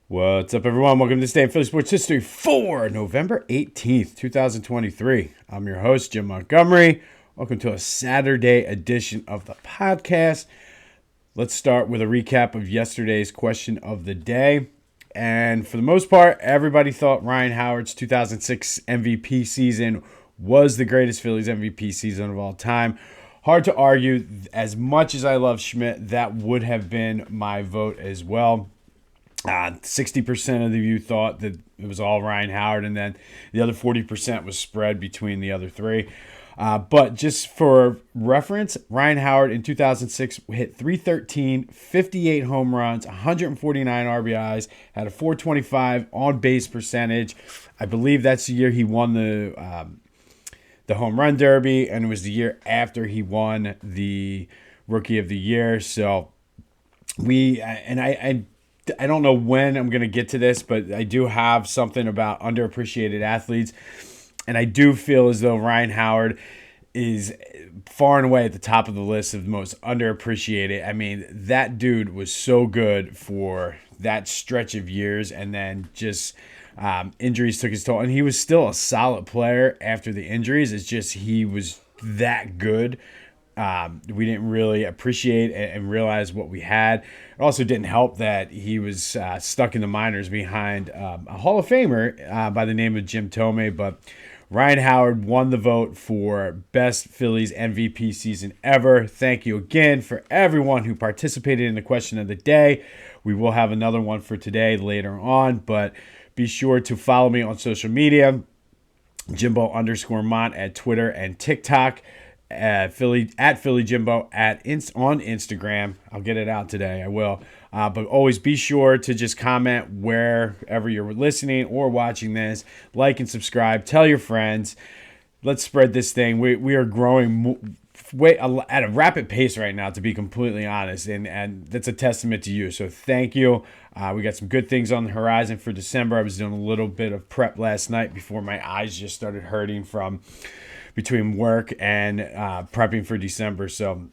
What's up, everyone? Welcome to this day in Philly Sports History for November 18th, 2023. I'm your host, Jim Montgomery. Welcome to a Saturday edition of the podcast. Let's start with a recap of yesterday's question of the day. And for the most part, everybody thought Ryan Howard's 2006 MVP season was the greatest Phillies MVP season of all time. Hard to argue. As much as I love Schmidt, that would have been my vote as well. 60% of you thought that it was all Ryan Howard, and then the other 40% was spread between the other three. But just for reference, Ryan Howard in 2006 hit 313, 58 home runs, 149 RBIs, had a 425 on-base percentage. I believe that's the year he won the home run derby, and it was the year after he won the Rookie of the Year. So I don't know when I'm going to get to this, but I do have something about underappreciated athletes. And I do feel as though Ryan Howard is far and away at the top of the list of the most underappreciated. I mean, that dude was so good for that stretch of years, and then just injuries took his toll. And he was still a solid player after the injuries. It's just he was that good. We didn't really appreciate and realize what we had. It also didn't help that he was stuck in the minors behind a Hall of Famer by the name of Jim Thome. But Ryan Howard won the vote for best Phillies MVP season ever. Thank you again for everyone who participated in the question of the day. We will have another one for today later on, but be sure to follow me on social media, Jimbo_Mont at Twitter and TikTok. Philly Jimbo on Instagram. I'll get it out today. I will. But always be sure to just comment wherever you're listening or watching this. Like and subscribe. Tell your friends. Let's spread this thing. We are growing at a rapid pace right now, to be completely honest, and that's a testament to you. So thank you. We got some good things on the horizon for December. I was doing a little bit of prep last night before my eyes just started hurting from between work and prepping for December. So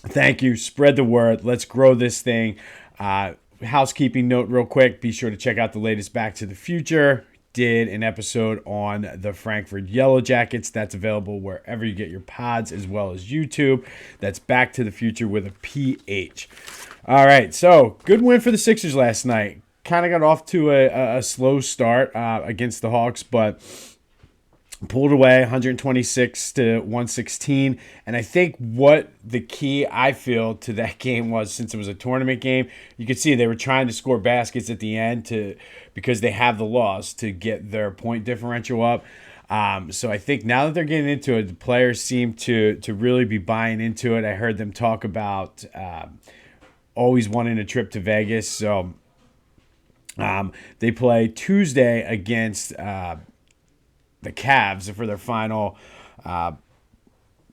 thank you. Spread the word. Let's grow this thing. Housekeeping note real quick. Be sure to check out the latest Back to the Future. Did an episode on the Frankfurt Yellow Jackets. That's available wherever you get your pods, as well as YouTube. That's Back to the Future with a PH. All right, so good win for the Sixers last night. Kind of got off to a slow start against the Hawks, but pulled away 126 to 116. And I think what the key, I feel, to that game was, since it was a tournament game, you could see they were trying to score baskets at the end because they have the loss to get their point differential up. So I think now that they're getting into it, the players seem to really be buying into it. I heard them talk about always wanting a trip to Vegas. So they play Tuesday against the Cavs for their final,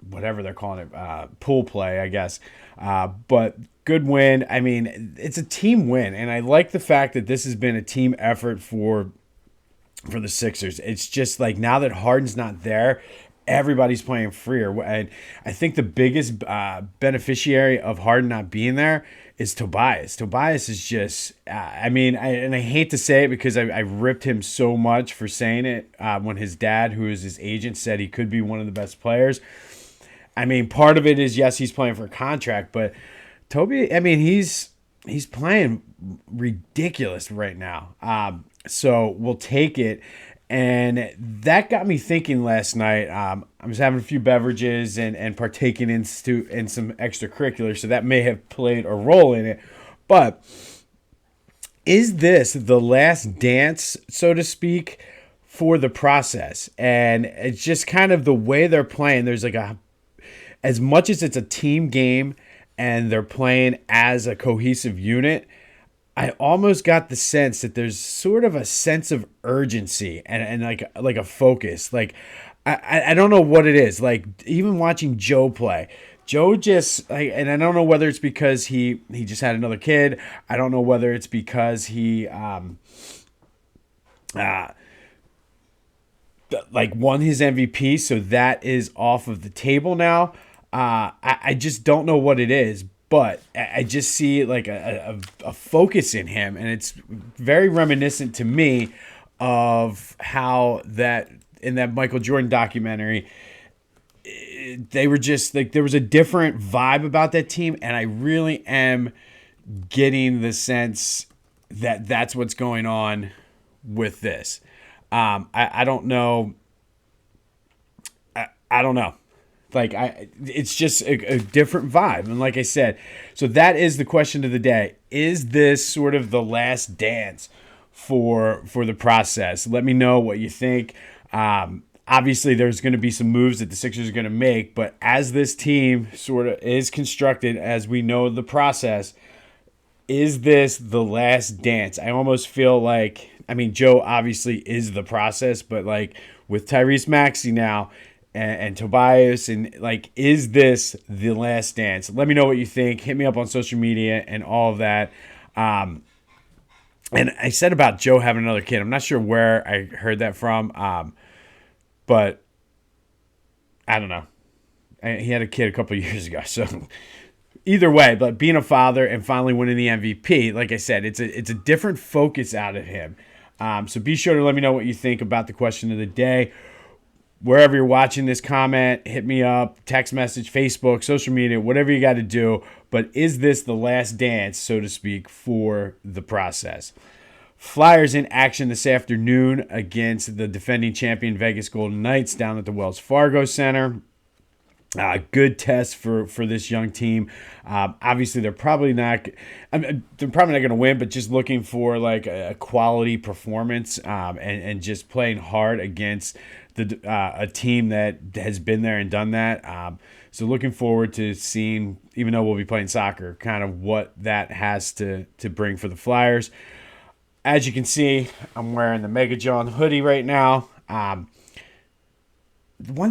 whatever they're calling it, pool play, I guess. But good win. I mean, it's a team win, and I like the fact that this has been a team effort for the Sixers. It's just like, now that Harden's not there, everybody's playing freer. And I think the biggest beneficiary of Harden not being there is Tobias. Tobias is just, I hate to say it because I ripped him so much for saying it when his dad, who is his agent, said he could be one of the best players. I mean, part of it is, yes, he's playing for a contract, but Toby, I mean, he's playing ridiculous right now. So we'll take it. And that got me thinking last night. I was having a few beverages and partaking in some extracurriculars, so that may have played a role in it. But is this the last dance, so to speak, for the process? And it's just kind of the way they're playing. There's like as much as it's a team game and they're playing as a cohesive unit, I almost got the sense that there's sort of a sense of urgency and like a focus. Like, I don't know what it is. Like, even watching Joe play, Joe just, and I don't know whether it's because he just had another kid. I don't know whether it's because he won his MVP, so that is off of the table now. I just don't know what it is. but I just see like a focus in him, and it's very reminiscent to me of how that in that Michael Jordan documentary, they were just like there was a different vibe about that team, and I really am getting the sense that that's what's going on with this. I don't know. I don't know. Like it's just a different vibe, and like I said, so that is the question of the day: is this sort of the last dance for the process? Let me know what you think. Obviously, there's going to be some moves that the Sixers are going to make, but as this team sort of is constructed, as we know the process, is this the last dance? I almost feel like, I mean, Joe obviously is the process, but like with Tyrese Maxey now and Tobias, and like, is this the last dance? Let me know what you think. Hit me up on social media and all of that. And I said about Joe having another kid. I'm not sure where I heard that from, but I don't know. He had a kid a couple of years ago, so either way, but being a father and finally winning the MVP, like I said, it's a different focus out of him. So be sure to let me know what you think about the question of the day. Wherever you're watching this, comment, hit me up, text message, Facebook, social media, whatever you got to do. But is this the last dance, so to speak, for the process? Flyers in action this afternoon against the defending champion Vegas Golden Knights down at the Wells Fargo Center. Good test for this young team. Obviously, they're probably not going to win, but just looking for like a quality performance and just playing hard against a team that has been there and done that. So looking forward to seeing, even though we'll be playing soccer, kind of what that has to bring for the Flyers. As you can see, I'm wearing the Mega John hoodie right now. One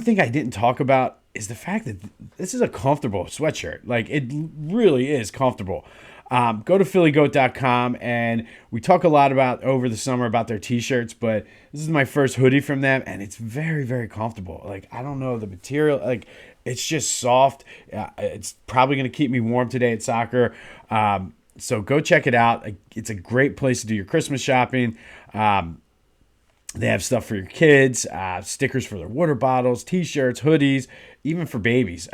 thing I didn't talk about is the fact that this is a comfortable sweatshirt. Like, it really is comfortable. Go to phillygoat.com, and we talk a lot about over the summer about their t-shirts, but this is my first hoodie from them, and it's very, very comfortable. Like, I don't know, the material, like, it's just soft. It's probably going to keep me warm today at soccer. So go check it out. It's a great place to do your Christmas shopping. They have stuff for your kids, stickers for their water bottles, t-shirts, hoodies, even for babies.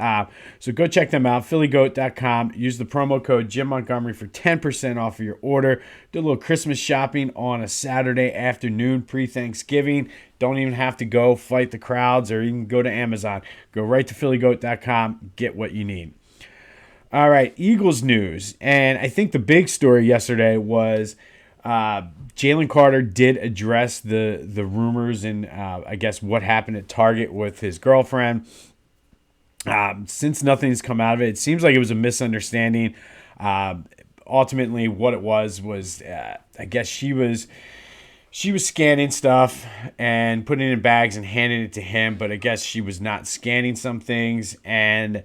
So go check them out, phillygoat.com. Use the promo code Jim Montgomery for 10% off of your order. Do a little Christmas shopping on a Saturday afternoon pre-Thanksgiving. Don't even have to go fight the crowds or even go to Amazon. Go right to phillygoat.com. Get what you need. All right, Eagles news. And I think the big story yesterday was Jalen Carter did address the rumors and I guess what happened at Target with his girlfriend. Since nothing's come out of it, it seems like it was a misunderstanding. Ultimately, what it was I guess she was scanning stuff and putting it in bags and handing it to him, but I guess she was not scanning some things. And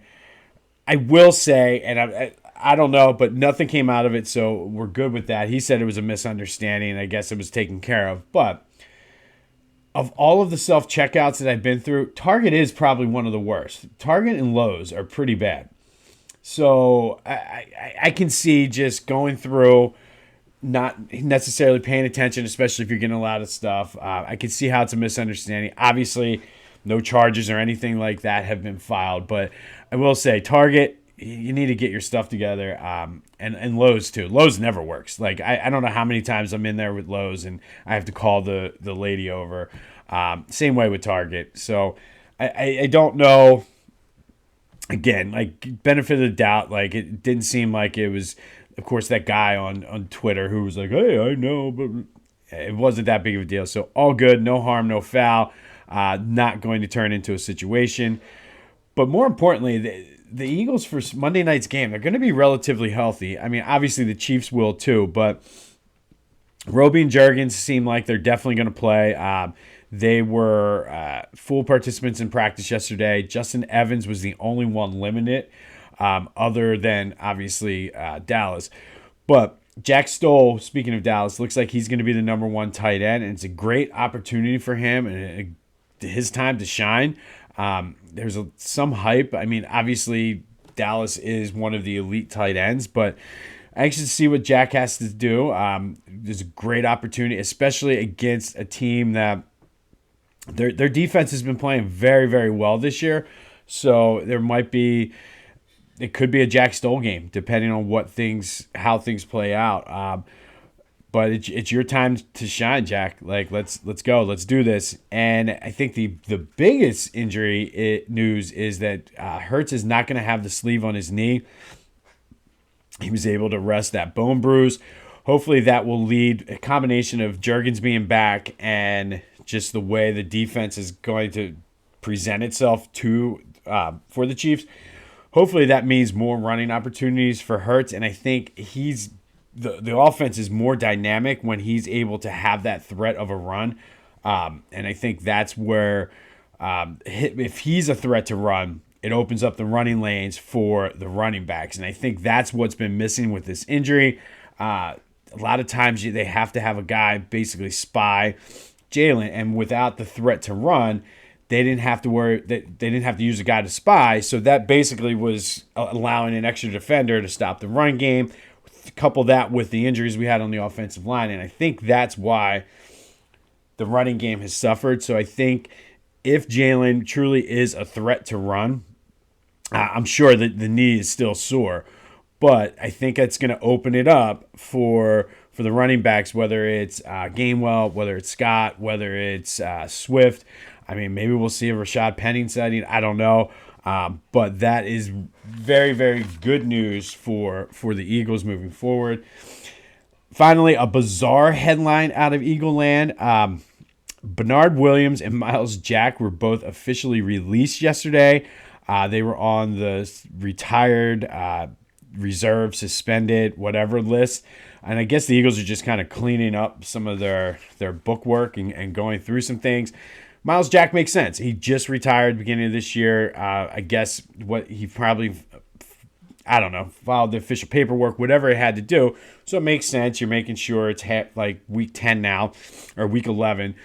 I will say, and I don't know, but nothing came out of it, so we're good with that. He said it was a misunderstanding, and I guess it was taken care of. But of all of the self-checkouts that I've been through, Target is probably one of the worst. Target and Lowe's are pretty bad. So I can see just going through, not necessarily paying attention, especially if you're getting a lot of stuff. I can see how it's a misunderstanding. Obviously, no charges or anything like that have been filed. But I will say, Target, you need to get your stuff together. And Lowe's too. Lowe's never works. Like, I don't know how many times I'm in there with Lowe's and I have to call the lady over. Same way with Target. So I don't know. Again, like, benefit of the doubt, like, it didn't seem like it was, of course, that guy on Twitter who was like, hey, I know, but it wasn't that big of a deal. So all good, no harm, no foul. Not going to turn into a situation. But more importantly, the Eagles for Monday night's game, they're going to be relatively healthy. I mean, obviously the Chiefs will too, but Roby and Juergens seem like they're definitely going to play. They were full participants in practice yesterday. Justin Evans was the only one limited, other than, obviously, Dallas. But Jack Stoll, speaking of Dallas, looks like he's going to be the number one tight end, and it's a great opportunity for him and his time to shine. There's some hype. I mean, obviously, Dallas is one of the elite tight ends, but anxious to see what Jack has to do. There's a great opportunity, especially against a team that their defense has been playing very, very well this year. So it could be a Jack Stoll game, depending on how things play out. But it's your time to shine, Jack. Like let's go, let's do this. And I think the biggest injury news is that Hurts is not going to have the sleeve on his knee. He was able to rest that bone bruise. Hopefully that will lead a combination of Juergens being back and just the way the defense is going to present itself for the Chiefs. Hopefully that means more running opportunities for Hurts, and I think the offense is more dynamic when he's able to have that threat of a run. And I think that's where if he's a threat to run, it opens up the running lanes for the running backs. And I think that's what's been missing with this injury. A lot of times they have to have a guy basically spy Jalen, and without the threat to run, they didn't have to worry. They didn't have to use a guy to spy. So that basically was allowing an extra defender to stop the run game. Couple that with the injuries we had on the offensive line, and I think that's why the running game has suffered. So I think if Jalen truly is a threat to run, I'm sure that the knee is still sore, but I think that's going to open it up for the running backs, whether it's Gainwell, whether it's Scott, whether it's Swift. I mean, maybe we'll see a Rashad Penny sighting. I don't know. But that is very, very good news for the Eagles moving forward. Finally, a bizarre headline out of Eagle Land. Bernard Williams and Miles Jack were both officially released yesterday. They were on the retired, reserve, suspended, whatever list. And I guess the Eagles are just kind of cleaning up some of their bookwork and going through some things. Miles Jack makes sense. He just retired beginning of this year. I guess what he probably, I don't know, filed the official paperwork, whatever it had to do. So it makes sense. You're making sure it's like week 10 now or week 11.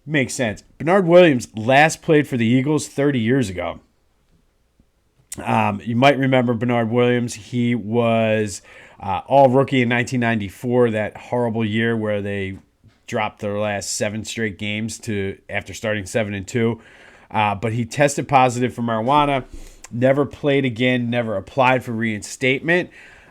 Makes sense. Bernard Williams last played for the Eagles 30 years ago. You might remember Bernard Williams. He was all rookie in 1994, that horrible year where they dropped their last 7 straight games after starting 7-2. But he tested positive for marijuana, never played again, never applied for reinstatement.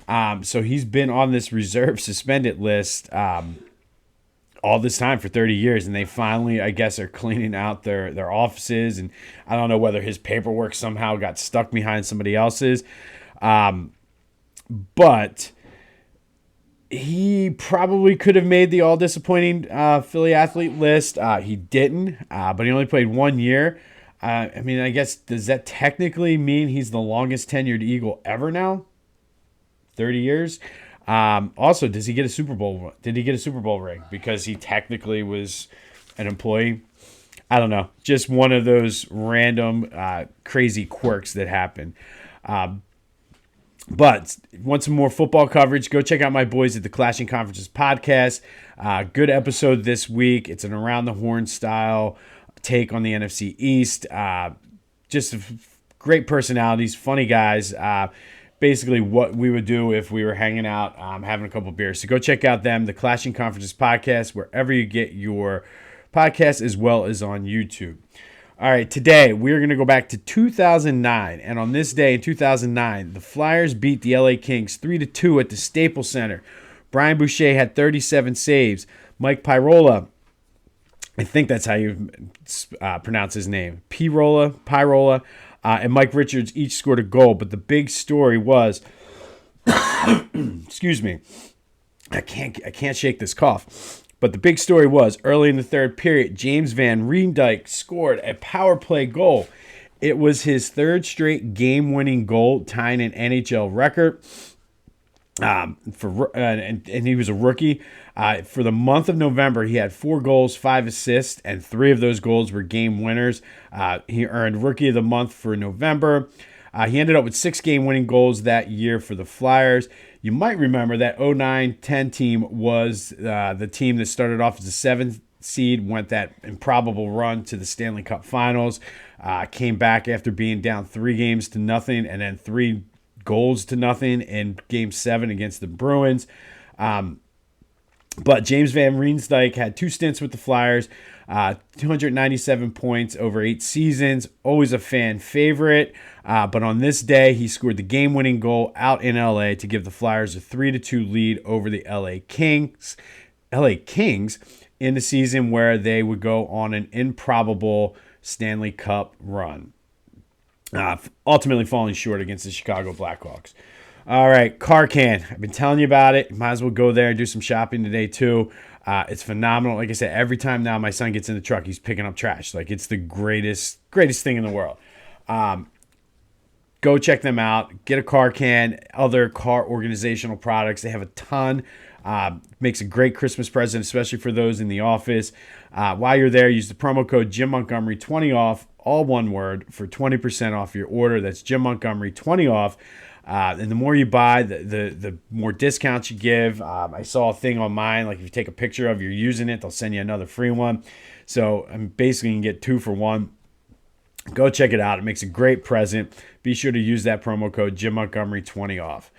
So he's been on this reserve suspended list all this time for 30 years. And they finally, I guess, are cleaning out their offices. And I don't know whether his paperwork somehow got stuck behind somebody else's. But he probably could have made the all-disappointing Philly athlete list. He didn't, but he only played 1 year. I mean, I guess, does that technically mean he's the longest tenured Eagle ever now? 30 years? Also, does he get a Super Bowl? Did he get a Super Bowl ring? Because he technically was an employee. I don't know. Just one of those random crazy quirks that happen. But want some more football coverage, go check out my boys at the Clashing Conferences podcast. Good episode this week. It's an around the horn style take on the NFC East. Just great personalities, funny guys. Basically what we would do if we were hanging out, having a couple beers. So go check out them, the Clashing Conferences podcast, wherever you get your podcasts, as well as on YouTube. All right, today we're going to go back to 2009, and on this day in 2009, the Flyers beat the LA Kings 3-2 at the Staples Center. Brian Boucher had 37 saves. Mike Pyrola, I think that's how you pronounce his name, Pyrola, and Mike Richards each scored a goal. But the big story was, excuse me, I can't shake this cough. But the big story was, early in the third period, James Van Riemsdyk scored a power play goal. It was his third straight game-winning goal, tying an NHL record. And he was a rookie. For the month of November, he had 4 goals, 5 assists, and 3 of those goals were game winners. He earned Rookie of the Month for November. He ended up with 6 game-winning goals that year for the Flyers. You might remember that 09-10 team was the team that started off as a 7th seed, went that improbable run to the Stanley Cup Finals, came back after being down 3-0, and then 3 goals to nothing in Game 7 against the Bruins. But James Van Riemsdyk had 2 stints with the Flyers, 297 points over 8 seasons. Always a fan favorite. But on this day, he scored the game-winning goal out in LA to give the Flyers a 3-2 lead over the LA Kings in the season where they would go on an improbable Stanley Cup run, ultimately falling short against the Chicago Blackhawks. All right, Car Can. I've been telling you about it. Might as well go there and do some shopping today, too. It's phenomenal. Like I said, every time now my son gets in the truck, he's picking up trash. Like, it's the greatest thing in the world. Go check them out. Get a Car Can, other car organizational products. They have a ton. Makes a great Christmas present, especially for those in the office. While you're there, use the promo code Jim Montgomery 20 off, all one word, for 20% off your order. That's Jim Montgomery 20 off. And the more you buy, the more discounts you give. I saw a thing on mine, like if you take a picture of you're using it, they'll send you another free one. So I'm basically you can get 2 for 1. Go check it out. It makes a great present. Be sure to use that promo code Jim Montgomery 20 off.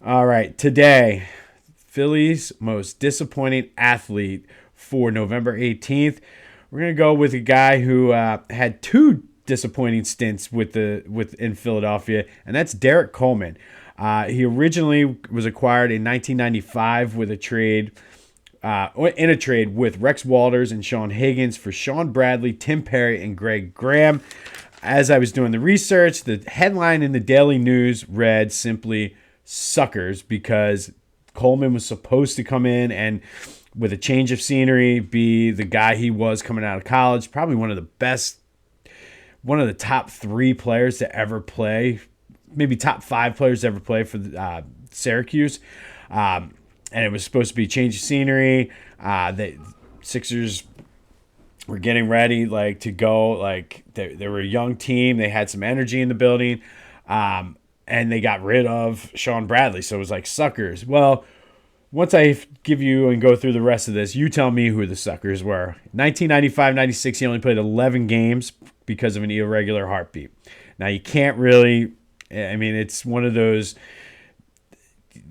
All right, today, Philly's most disappointing athlete for November 18th. We're gonna go with a guy who had 2 disappointing stints in Philadelphia, and that's Derrick Coleman. He originally was acquired in 1995 with a trade with Rex Walters and Sean Higgins for Sean Bradley, Tim Perry, and Greg Graham. As I was doing the research, the headline in the Daily News read simply "Suckers" because Coleman was supposed to come in and, with a change of scenery, be the guy he was coming out of college, probably one of the top 3 players to ever play, maybe top 5 players to ever play for Syracuse. And it was supposed to be a change of scenery. The Sixers were getting ready to go. They were a young team. They had some energy in the building. And they got rid of Sean Bradley. So it was like suckers. Well, once I give you and go through the rest of this, you tell me who the suckers were. 1995-96, he only played 11 games because of an irregular heartbeat. Now, you can't really, it's one of those,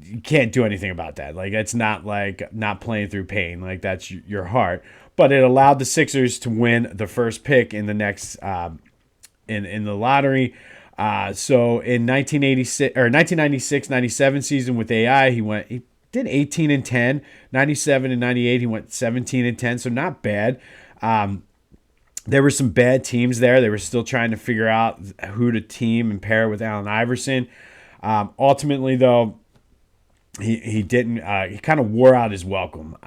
you can't do anything about that. It's not like not playing through pain. That's your heart. But it allowed the Sixers to win the first pick in the next, in the lottery. So in 1996-97 season with AI, he did 18-10. 97 and 98, he went 17-10. So not bad. There were some bad teams there. They were still trying to figure out who to team and pair with Allen Iverson. Ultimately, though, he didn't. He kind of wore out his welcome.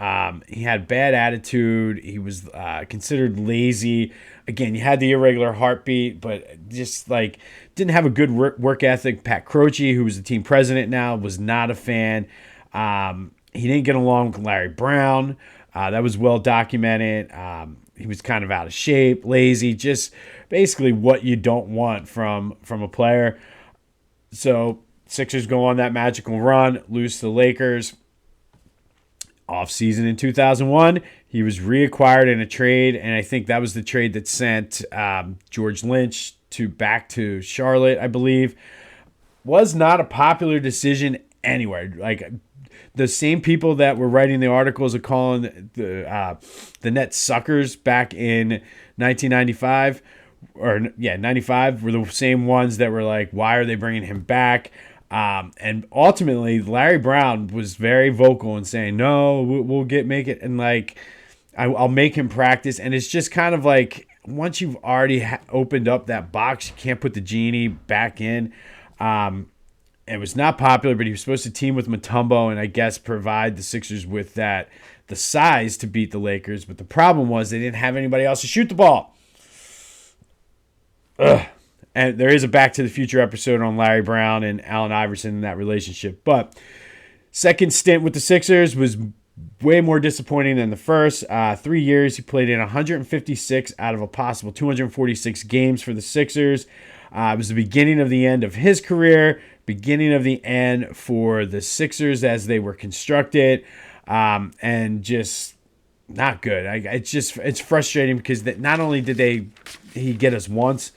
He had bad attitude. He was considered lazy. Again, you had the irregular heartbeat, but just didn't have a good work ethic. Pat Croce, who was the team president now, was not a fan. He didn't get along with Larry Brown. That was well documented. He was kind of out of shape, lazy, just basically what you don't want from a player. So Sixers go on that magical run, lose to the Lakers. Off-season in 2001, he was reacquired in a trade, and I think that was the trade that sent George Lynch back to Charlotte, I believe. Was not a popular decision anywhere. The same people that were writing the articles of calling the Nets suckers back in 1995 95 were the same ones that were like, why are they bringing him back? And ultimately, Larry Brown was very vocal in saying, no, we'll make it. And I'll make him practice. And it's just kind of once you've already opened up that box, you can't put the genie back in. It was not popular, but he was supposed to team with Mutombo and I guess provide the Sixers with the size to beat the Lakers. But the problem was they didn't have anybody else to shoot the ball. Ugh. And there is a Back to the Future episode on Larry Brown and Allen Iverson in that relationship. But second stint with the Sixers was way more disappointing than the first. 3 years, he played in 156 out of a possible 246 games for the Sixers. It was the beginning of the end of his career, beginning of the end for the Sixers as they were constructed, and just not good. It's frustrating because that not only did he get us once,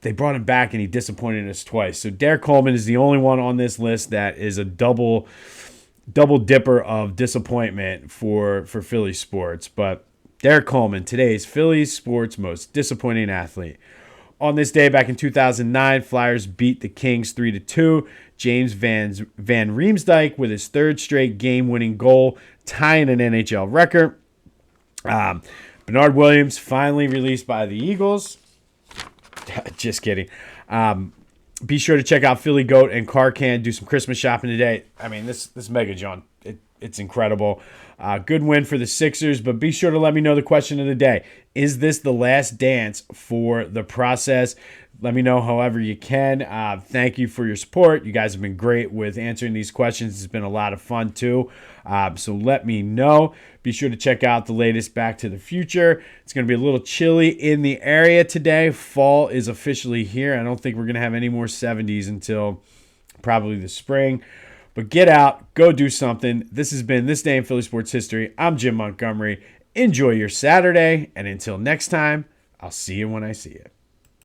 they brought him back and he disappointed us twice. So Derrick Coleman is the only one on this list that is a double dipper of disappointment for Philly sports. But Derrick Coleman, today's Phillies sports most disappointing athlete. On this day back in 2009, Flyers beat the Kings 3-2. James Van Riemsdyk with his third straight game-winning goal, tying an NHL record. Bernard Williams finally released by the Eagles. Just kidding. Be sure to check out Philly Goat and Car Can. Do some Christmas shopping today. I mean, this Mega John, it's incredible. Good win for the Sixers, but be sure to let me know the question of the day. Is this the last dance for the process? Let me know however you can. Thank you for your support. You guys have been great with answering these questions. It's been a lot of fun too. So let me know. Be sure to check out the latest Back to the Future. It's going to be a little chilly in the area today. Fall is officially here. I don't think we're going to have any more 70s until probably the spring. But get out, go do something. This has been This Day in Philly Sports History. I'm Jim Montgomery. Enjoy your Saturday, and until next time, I'll see you when I see you.